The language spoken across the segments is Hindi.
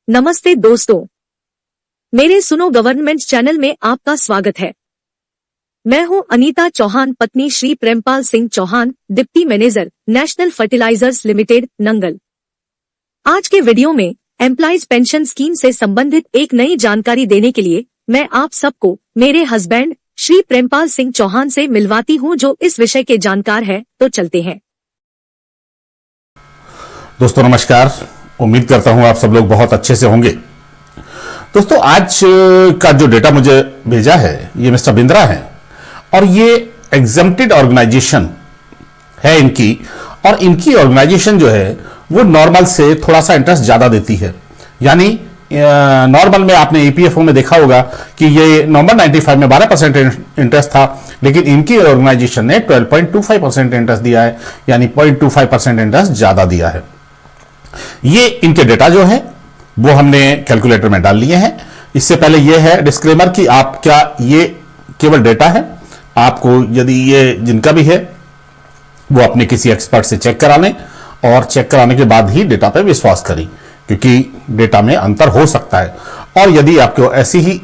नमस्ते दोस्तों, मेरे सुनो गवर्नमेंट चैनल में आपका स्वागत है। मैं हूं अनीता चौहान, पत्नी Shri Prempal Singh Chauhan, deputy manager, National Fertilizers Limited, Nangal. आज के वीडियो में एम्प्लॉइज पेंशन स्कीम से संबंधित एक नई जानकारी देने के लिए मैं आप सबको मेरे हस्बैंड श्री प्रेमपाल सिंह चौहान से मिलवाती हूं, जो इस विषय के जानकार है। तो चलते हैं। दोस्तों नमस्कार, उम्मीद करता हूं आप सब लोग बहुत अच्छे से होंगे। दोस्तों आज का जो डेटा मुझे भेजा है ये मिस्टर बिंद्रा है और ये एग्जेम्प्टेड ऑर्गेनाइजेशन है इनकी, और इनकी ऑर्गेनाइजेशन जो है वो नॉर्मल से थोड़ा सा इंटरेस्ट ज्यादा देती है। यानी नॉर्मल में आपने ईपीएफओ में देखा होगा कि ये नवंबर 95 में 12% इंटरेस्ट था, लेकिन इनकी ऑर्गेनाइजेशन ने 12.25% इंटरेस्ट दिया है, यानी 0.25% इंटरेस्ट ज्यादा दिया है। ये इनके डेटा जो है वो हमने कैलकुलेटर में डाल लिए हैं। इससे पहले ये है डिस्क्लेमर कि आप क्या, ये केवल डेटा है, आपको यदि ये जिनका भी है वो अपने किसी एक्सपर्ट से चेक करा लें और चेक कराने के बाद ही डेटा पे विश्वास करें, क्योंकि डेटा में अंतर हो सकता है। और यदि आपको ऐसी ही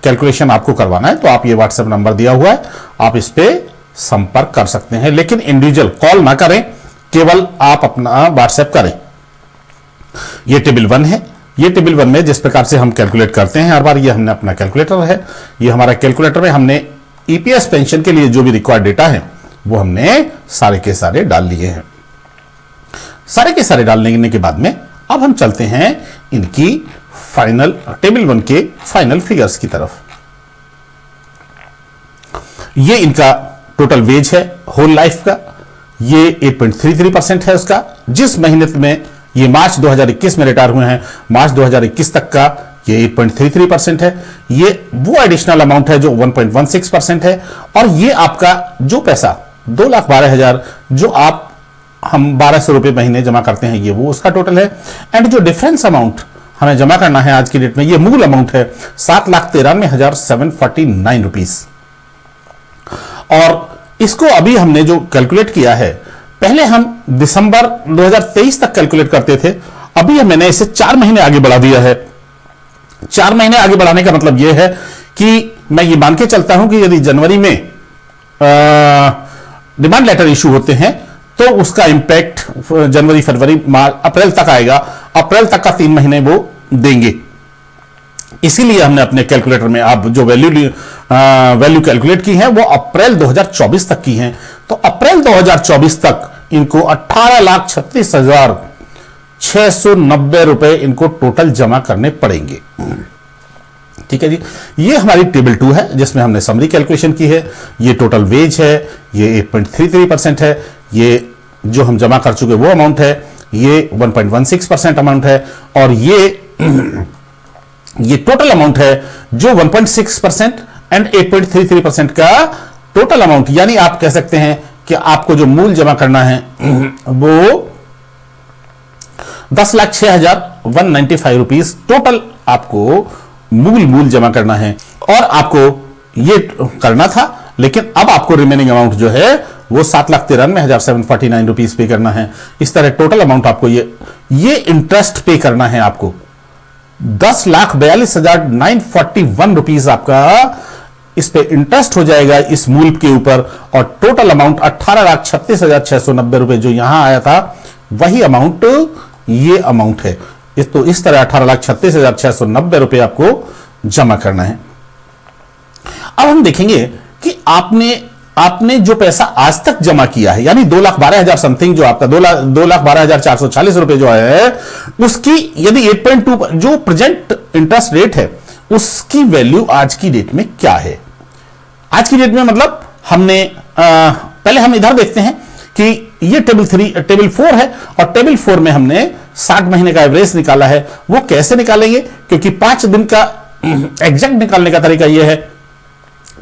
कैलकुलेशन आपको करवाना है तो आप ये व्हाट्सएप नंबर दिया हुआ है, आप इस पे संपर्क कर सकते हैं, लेकिन इंडिविजुअल कॉल ना करें, केवल आप अपना व्हाट्सएप करें। ये टेबल 1 है। ये टेबल 1 में जिस प्रकार से हम कैलकुलेट करते हैं हर बार, ये हमने अपना कैलकुलेटर है, ये हमारा कैलकुलेटर में हमने ईपीएस पेंशन के लिए जो भी रिक्वायर्ड डेटा है वो हमने सारे के सारे डाल लिए हैं। सारे के सारे डालने के बाद में अब हम चलते हैं इनकी फाइनल टेबल 1 के फाइनल फिगर्स की तरफ। ये इनका टोटल वेज है होल लाइफ का, ये 8.33% है उसका। जिस महीने में ये मार्च 2021 में रिटायर हुए हैं, मार्च 2021 तक का ये 8.33% है। ये वो एडिशनल अमाउंट है जो 1.16% है। और ये आपका जो पैसा 2,12,000 जो आप हम 1,200 रुपए महीने जमा करते हैं, ये वो उसका टोटल है। एंड जो डिफरेंस अमाउंट हमें जमा करना है आज की डेट में, ये मूल अमाउंट है 7,93,749 रुपीज। और इसको अभी हमने जो कैलकुलेट किया है, पहले हम दिसंबर 2023 तक कैलकुलेट करते थे, अभी मैंने इसे 4 महीने आगे बढ़ा दिया है। 4 महीने आगे बढ़ाने का मतलब यह है कि मैं ये मान के चलता हूं कि यदि जनवरी में डिमांड लेटर इशू होते हैं तो उसका इंपैक्ट जनवरी, फरवरी, मार्च, अप्रैल तक आएगा। अप्रैल तक का 3 महीने वो देंगे। इसीलिए हमने अपने कैलकुलेटर में आप जो वैल्यू कैलकुलेट की है वो अप्रैल 2024 तक की है। तो अप्रैल 2024 तक इनको 18,36,690 रुपए इनको टोटल जमा करने पड़ेंगे। ठीक है जी। ये हमारी टेबल 2 है जिसमें हमने समरी कैलकुलेशन की है। ये टोटल वेज है, ये 8.33% है। ये जो हम जमा कर चुके वो अमाउंट है, ये 1.16% अमाउंट है। और ये टोटल अमाउंट है जो 1.6% एंड 8.33% का टोटल अमाउंट, यानी आप कह सकते हैं कि आपको जो मूल जमा करना है वो 10,06,195 रुपीज टोटल आपको मूल जमा करना है। और आपको ये करना था, लेकिन अब आपको रिमेनिंग अमाउंट जो है वो 7,93,749 रुपीज पे करना है। इस तरह टोटल अमाउंट आपको ये इंटरेस्ट पे करना है। आपको 10,42,941 रुपीज आपका इस पे इंटरेस्ट हो जाएगा इस मूल के ऊपर। और टोटल अमाउंट 18,36,690 रुपए जो यहां आया था, वही अमाउंट ये अमाउंट है। तो इस तरह 18,36,690 रुपए आपको जमा करना है। अब हम देखेंगे कि आपने जो पैसा आज तक जमा किया है, यानी 2,12,000 समथिंग जो आपका 2,12,440 रुपए जो है, उसकी यदि 8.2 जो प्रेजेंट इंटरेस्ट रेट है उसकी वैल्यू आज की डेट में क्या है। आज की डेट में मतलब हमने पहले हम इधर देखते हैं कि ये टेबल 4 है और टेबल 4 में हमने 60 महीने का एवरेज निकाला है। वो कैसे निकालेंगे, क्योंकि 5 दिन का एग्जैक्ट निकालने का तरीका यह है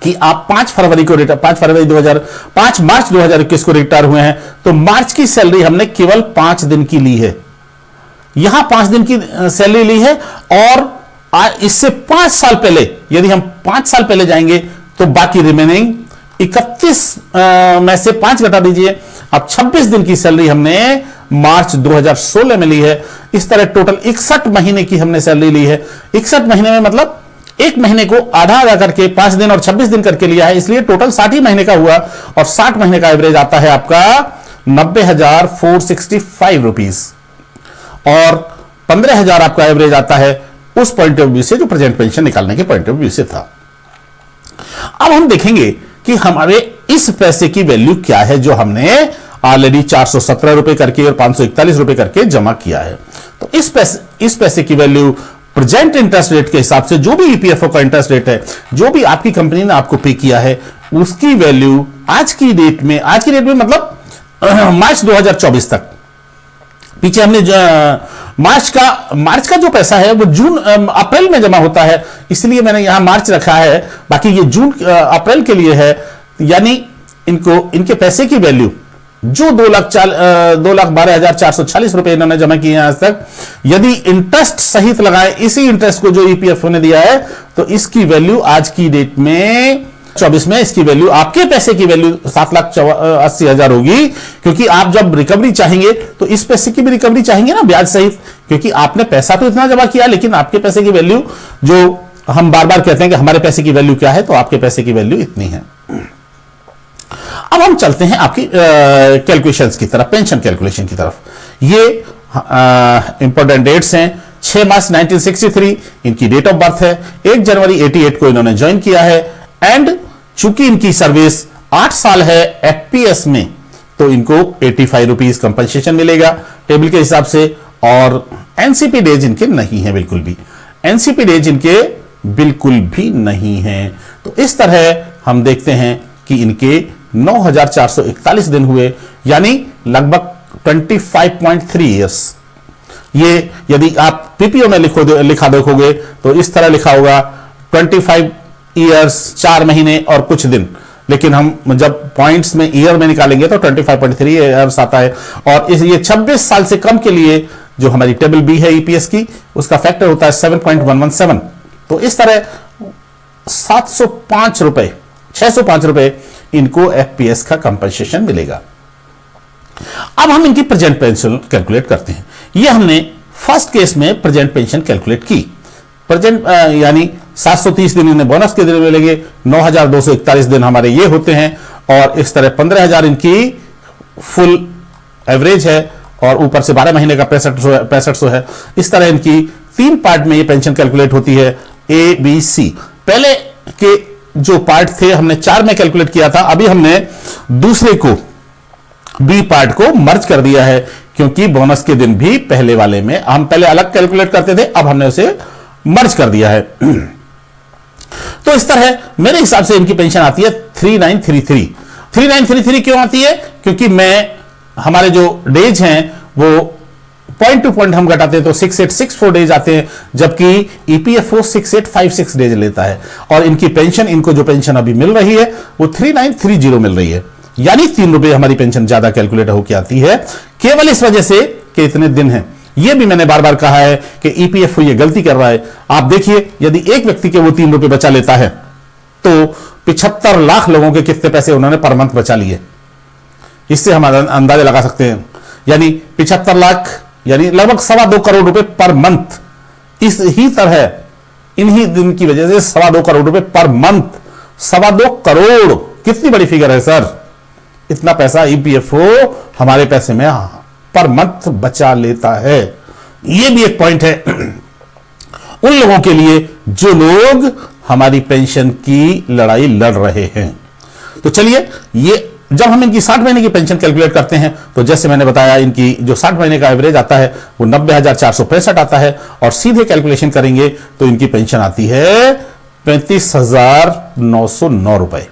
कि आप 5 मार्च 2021 को रिटायर हुए हैं, तो मार्च की सैलरी हमने केवल 5 दिन की ली है। यहां 5 दिन की सैलरी ली है। और इससे 5 साल पहले, यदि हम 5 साल पहले जाएंगे तो बाकी रिमेनिंग 31 में से 5 घटा दीजिए, अब 26 दिन की सैलरी हमने मार्च 2016 में ली है। इस तरह टोटल 61 महीने की हमने सैलरी ली है। 61 महीने में मतलब एक महीने को आधा आधा करके 5 दिन और 26 दिन करके लिया है, इसलिए टोटल 60 ही महीने का हुआ और 60 महीने का एवरेज आता है आपका 90,465 रुपीज और 15,000 आपका एवरेज आता है उस पॉइंट ऑफ व्यू से जो प्रेजेंट पेंशन निकालने के पॉइंट ऑफ व्यू से था। अब हम देखेंगे कि हमारे इस पैसे की वैल्यू क्या है जो हमने ऑलरेडी 417 रुपए करके और 541 रुपए करके जमा किया है। तो इस पैसे की वैल्यू प्रेजेंट इंटरेस्ट रेट के हिसाब से जो भी ईपीएफओ का इंटरेस्ट रेट है, जो भी आपकी कंपनी ने आपको पे किया है, उसकी वैल्यू आज की डेट में मतलब मार्च 2024 तक, पीछे हमने मार्च का जो पैसा है वो अप्रैल में जमा होता है, इसलिए मैंने यहां मार्च रखा है, बाकी ये अप्रैल के लिए है। यानी इनके पैसे की वैल्यू जो 2,12,440 रुपए इन्होंने जमा किए हैं आज तक, यदि इंटरेस्ट सहित लगाए इसी इंटरेस्ट को जो ईपीएफओ ने दिया है, तो इसकी वैल्यू आज की डेट में 24 में इसकी वैल्यू, आपके पैसे की वैल्यू 7,80,000 होगी। क्योंकि आप जब रिकवरी चाहेंगे तो इस पैसे की भी रिकवरी चाहेंगे ना, ब्याज सहित, क्योंकि आपने पैसा तो इतना जमा किया, लेकिन आपके पैसे की वैल्यू, जो हम बार बार कहते हैं कि हमारे पैसे की वैल्यू क्या है, तो आपके पैसे की वैल्यू इतनी है। अब हम चलते हैं आपकी कैलकुलेशंस की तरफ, पेंशन कैलकुलेशन की तरफ। ये इंपॉर्टेंट डेट्स हैं। 6 मार्च 1963 इनकी डेट ऑफ बर्थ है। 1 जनवरी 88 को इन्होंने ज्वाइन किया है एंड चूंकि इनकी सर्विस 8 साल है एफपीएस में, तो इनको 85 रुपीज कंपनसेशन मिलेगा टेबल के हिसाब से। और एनसीपी डेज इनके नहीं है, बिल्कुल भी एनसीपी डेज इनके बिल्कुल भी नहीं है। तो इस तरह हम देखते हैं कि इनके 9,441 दिन हुए, यानी लगभग 25.3 ईयर्स। ये यदि आप पीपीओ में लिखा देखोगे तो इस तरह लिखा होगा 25 ईयर्स 4 महीने और कुछ दिन, लेकिन हम जब पॉइंट्स में ईयर में निकालेंगे तो 25.3 ईयर्स आता है। और ये 26 साल से कम के लिए जो हमारी टेबल बी है ईपीएस की, उसका फैक्टर होता है 7.117। तो इस तरह 605 रुपए इनको एफपीएस का कंपनसेशन मिलेगा। अब हम इनकी प्रेजेंट पेंशन कैलकुलेट करते हैं। ये हमने फर्स्ट केस में प्रेजेंट पेंशन कैलकुलेट की। प्रेजेंट यानी 730 दिन इन्हें बोनस के दिन मिलेंगे, 9,241 दिन हमारे ये होते हैं, और इस तरह 15,000 इनकी फुल एवरेज है और ऊपर से 12 महीने का 6500 है। इस तरह इनकी 3 पार्ट में ये पेंशन कैलकुलेट होती है, ए बी सी। पहले के जो पार्ट थे हमने 4 में कैलकुलेट किया था, अभी हमने दूसरे को बी पार्ट को मर्ज कर दिया है, क्योंकि बोनस के दिन भी पहले वाले में हम पहले अलग कैलकुलेट करते थे, अब हमने उसे मर्ज कर दिया है। तो इस तरह मेरे हिसाब से इनकी पेंशन आती है 3933। 3933 क्यों आती है? क्योंकि हमारे जो डेज हैं वो पॉइंट टू पॉइंट हम घटाते हैं तो 6864 डेज आते हैं, जबकि ईपीएफओ 6856 डेज लेता है। और इनकी पेंशन, इनको जो पेंशन अभी मिल रही है वो 3930 मिल रही है, यानी 3 रुपए हमारी पेंशन ज्यादा कैलकुलेट होकर आती है, केवल इस वजह से कि इतने दिन हैं। यह भी मैंने बार बार कहा है कि ईपीएफओ ये गलती कर रहा है। आप देखिए, यदि एक व्यक्ति के वो 3 रुपए बचा लेता है तो 75 लाख लोगों के कितने पैसे उन्होंने पर मंथ बचा लिए, इससे हम अंदाजा लगा सकते हैं। यानी 75 लाख यानी लगभग 2.25 करोड़ रुपए पर मंथ। इस ही तरह इन्हीं दिन की वजह से 2.25 करोड़ रुपए पर मंथ, 2.25 करोड़ कितनी बड़ी फिगर है सर। इतना पैसा ईपीएफओ हमारे पैसे में पर मंथ बचा लेता है। यह भी एक पॉइंट है उन लोगों के लिए जो लोग हमारी पेंशन की लड़ाई लड़ रहे हैं। तो चलिए, ये जब हम इनकी 60 महीने की पेंशन कैलकुलेट करते हैं तो जैसे मैंने बताया, इनकी जो 60 महीने का एवरेज आता है वो 90,465 आता है, और सीधे कैलकुलेशन करेंगे तो इनकी पेंशन आती है 35,909 रुपए।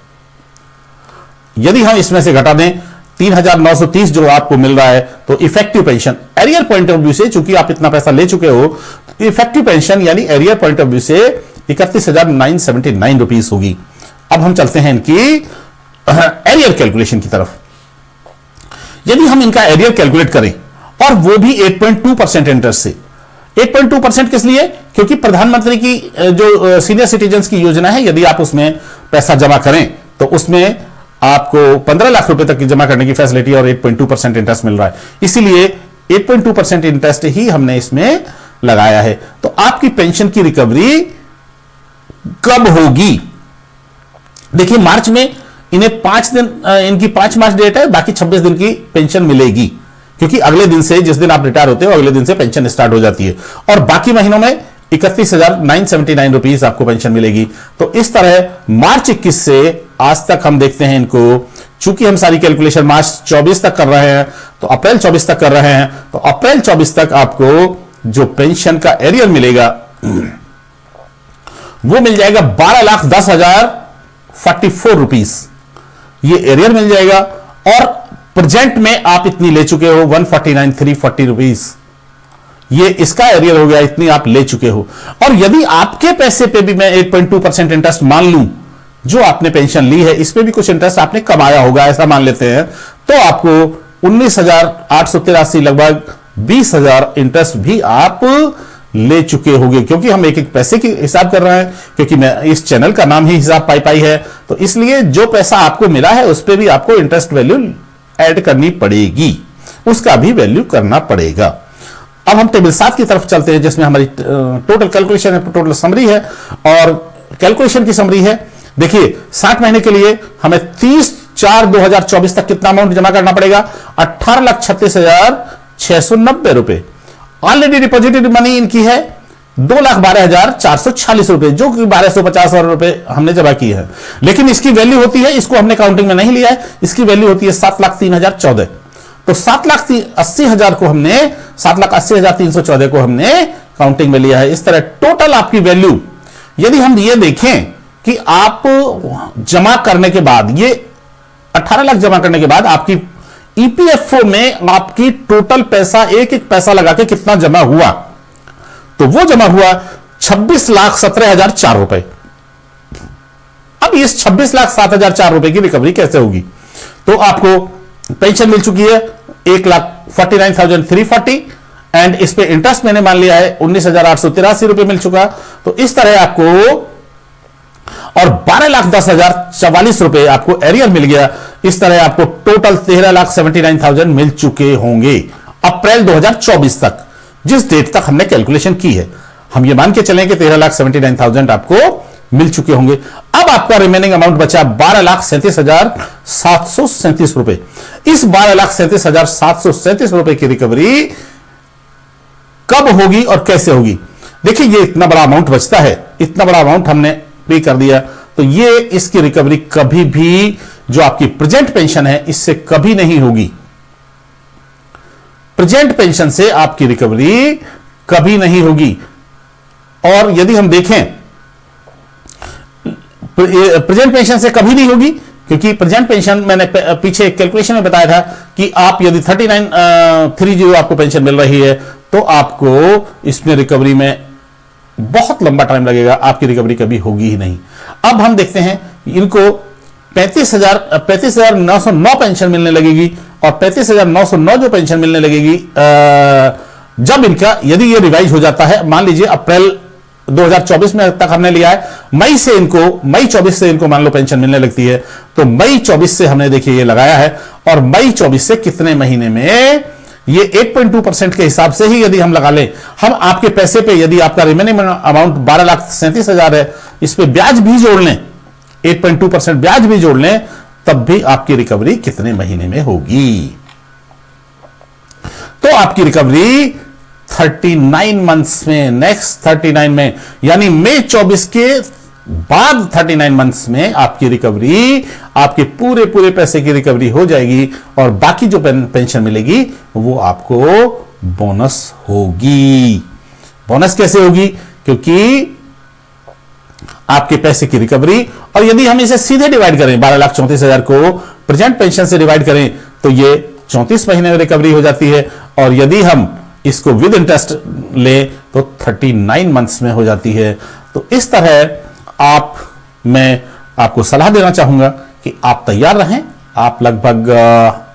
यदि हम इसमें से घटा दें 3,930 जो आपको मिल रहा है, तो effective pension arrear point of view से, चूंकि आप इतना पैसा ले चुके हो, इफेक्टिव पेंशन यानी एरियर पॉइंट ऑफ व्यू से 31,979 रुपीज होगी। अब हम चलते हैं इनकी एरियर कैलकुलेशन की तरफ। यदि हम इनका एरियर कैलकुलेट करें, और वो भी 8.2% इंटरेस्ट से। 8.2% किस लिए? क्योंकि प्रधानमंत्री की जो सीनियर सिटीजन की योजना है, यदि आप उसमें पैसा जमा करें तो उसमें आपको 15 लाख रुपए तक की जमा करने की फैसिलिटी और 8.2% इंटरेस्ट मिल रहा है। इसीलिए 8.2% इंटरेस्ट ही हमने इसमें लगाया है। तो आपकी पेंशन की रिकवरी कब होगी? देखिए मार्च में इन्हें 5 दिन, इनकी 5 मार्च डेट है, बाकी 26 दिन की पेंशन मिलेगी, क्योंकि अगले दिन से, जिस दिन आप रिटायर होते हो अगले दिन से पेंशन स्टार्ट हो जाती है। और बाकी महीनों में 31,979 रुपीज आपको पेंशन मिलेगी। तो इस तरह मार्च 21 से आज तक हम देखते हैं इनको, चूंकि हम सारी कैलकुलेशन मार्च 24 तक कर रहे हैं, तो अप्रैल 24 तक कर रहे हैं, तो अप्रैल 24 तक आपको जो पेंशन का एरियर मिलेगा वो मिल जाएगा 12,10,044 रुपीज, ये एरियर मिल जाएगा। और प्रेजेंट में आप इतनी ले चुके हो 149,340 रुपीज, ये इसका एरियर हो गया, इतनी आप ले चुके हो। और यदि आपके पैसे पे भी मैं 8.2% इंटरेस्ट मान लूं, जो आपने पेंशन ली है इस पे भी कुछ इंटरेस्ट आपने कमाया होगा, ऐसा मान लेते हैं, तो आपको 19,883 लगभग 20,000 इंटरेस्ट भी आप ले चुके होंगे। क्योंकि हम एक एक पैसे की हिसाब कर रहे हैं, क्योंकि मैं इस चैनल का नाम ही हिसाब पाई है, तो इसलिए जो पैसा आपको मिला है उस पर भी आपको इंटरेस्ट वैल्यू ऐड करनी पड़ेगी, उसका भी वैल्यू करना पड़ेगा। अब हम टेबल 7 की तरफ चलते हैं, जिसमें हमारी टोटल कैलकुलेशन है, टोटल समरी है, और कैलकुलेशन की समरी है। देखिए 60 महीने के लिए हमें 30/4/2024 तक कितना अमाउंट जमा करना पड़ेगा? 18,36,690 रुपए। ऑलरेडी डिपॉजिटेड मनी इनकी है 2,12,446 रुपए, जो कि 1,250 रुपए हमने जमा की है। लेकिन इसकी वैल्यू होती है, इसको हमने काउंटिंग में नहीं लिया है, इसकी वैल्यू होती है 7,03,014। तो 7,80,000 को हमने 7,80,314 को हमने काउंटिंग में लिया है। इस तरह टोटल आपकी वैल्यू, यदि हम ये देखें कि आप जमा करने के बाद, ये 18 लाख जमा करने के बाद आपकी ईपीएफओ में आपकी टोटल पैसा, एक एक पैसा लगा के कितना जमा हुआ, तो वो जमा हुआ 26,17,004 रुपए। अब इस 26,07,004 रुपए की रिकवरी कैसे होगी? तो आपको पेंशन मिल चुकी है 1,49,340 एंड इस पे इंटरेस्ट मैंने मान लिया है 19,883 रुपए मिल चुका। तो इस तरह आपको, और 12,10,044 रुपए आपको एरियर मिल गया। इस तरह आपको टोटल 13,79,000 मिल चुके होंगे अप्रैल 2024 तक, जिस डेट तक हमने कैलकुलेशन की है। हम ये मान के चलें कि 13,79,000 आपको मिल चुके होंगे। अब आपका रिमेनिंग अमाउंट बचा 12,37,737 रुपए। इस 12,37,737 रुपए की रिकवरी कब होगी और कैसे होगी? देखिए ये इतना बड़ा अमाउंट बचता है, इतना बड़ा अमाउंट हमने पे कर दिया, तो ये इसकी रिकवरी कभी भी, जो आपकी प्रेजेंट पेंशन है, इससे कभी नहीं होगी। प्रेजेंट पेंशन से आपकी रिकवरी कभी नहीं होगी। और यदि हम देखें प्रेजेंट पेंशन से कभी नहीं होगी, क्योंकि प्रेजेंट पेंशन मैंने पीछे कैलकुलेशन में बताया था कि आप यदि 39,30 आपको पेंशन मिल रही है, तो आपको इसमें रिकवरी में बहुत लंबा टाइम लगेगा, आपकी रिकवरी कभी होगी ही नहीं। अब हम देखते हैं इनको 35,909 पेंशन मिलने लगेगी, और 35,909 जो पेंशन मिलने लगेगी, जब इनका, यदि ये रिवाइज हो जाता है, मान लीजिए अप्रैल 2024 में तक हमने लिया है, मई 24 से इनको मान लो पेंशन मिलने लगती है, तो मई 24 से हमने देखिए ये लगाया है, और मई 24 से कितने महीने में, ये 8.2% के हिसाब से ही यदि हम लगा लें, हम आपके पैसे पे, यदि आपका रिमेनिंग अमाउंट 12,37,000 है, इस पे ब्याज भी जोड़ लें, 8.2% ब्याज भी जोड़ लें, तब भी आपकी रिकवरी कितने महीने में होगी? तो आपकी रिकवरी 39 मंथ्स में, नेक्स्ट 39 में, यानी मई 24 के बाद 39 मंथ्स में आपकी रिकवरी, आपके पूरे पैसे की रिकवरी हो जाएगी, और बाकी जो पेंशन मिलेगी वो आपको बोनस होगी। बोनस कैसे होगी? क्योंकि आपके पैसे की रिकवरी, और यदि हम इसे सीधे डिवाइड करें, 12,34,000 को प्रेजेंट पेंशन से डिवाइड करें, तो ये 34 महीने में रिकवरी हो जाती है, और यदि हम इसको विद इंटरेस्ट ले तो 39 मंथ्स में हो जाती है। तो इस तरह मैं आपको सलाह देना चाहूंगा कि आप तैयार रहें, आप लगभग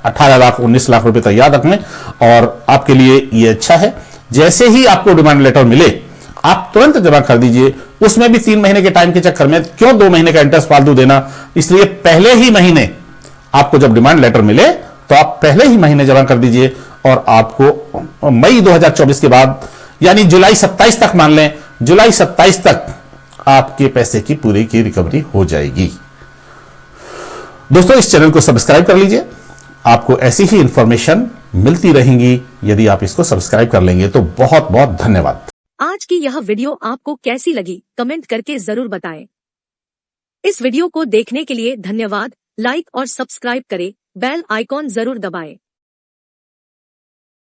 18 लाख 19 लाख रुपए तैयार रख लें, और आपके लिए ये अच्छा है। जैसे ही आपको डिमांड लेटर मिले आप तुरंत जमा कर दीजिए। उसमें भी 3 महीने के टाइम के चक्कर में क्यों 2 महीने का इंटरेस्ट फालतू देना, इसलिए पहले ही महीने आपको जब डिमांड लेटर मिले तो आप पहले ही महीने जमा कर दीजिए, और आपको मई 2024 के बाद यानी जुलाई 27 तक मान लें, जुलाई 27 तक आपके पैसे की पूरी की रिकवरी हो जाएगी। दोस्तों, इस चैनल को सब्सक्राइब कर लीजिए, आपको ऐसी ही इंफॉर्मेशन मिलती रहेंगी। यदि आप इसको सब्सक्राइब कर लेंगे तो बहुत बहुत धन्यवाद। आज की यह वीडियो आपको कैसी लगी कमेंट करके जरूर बताएं। इस वीडियो को देखने के लिए धन्यवाद। लाइक और सब्सक्राइब करें, बेल आइकॉन जरूर दबाएं।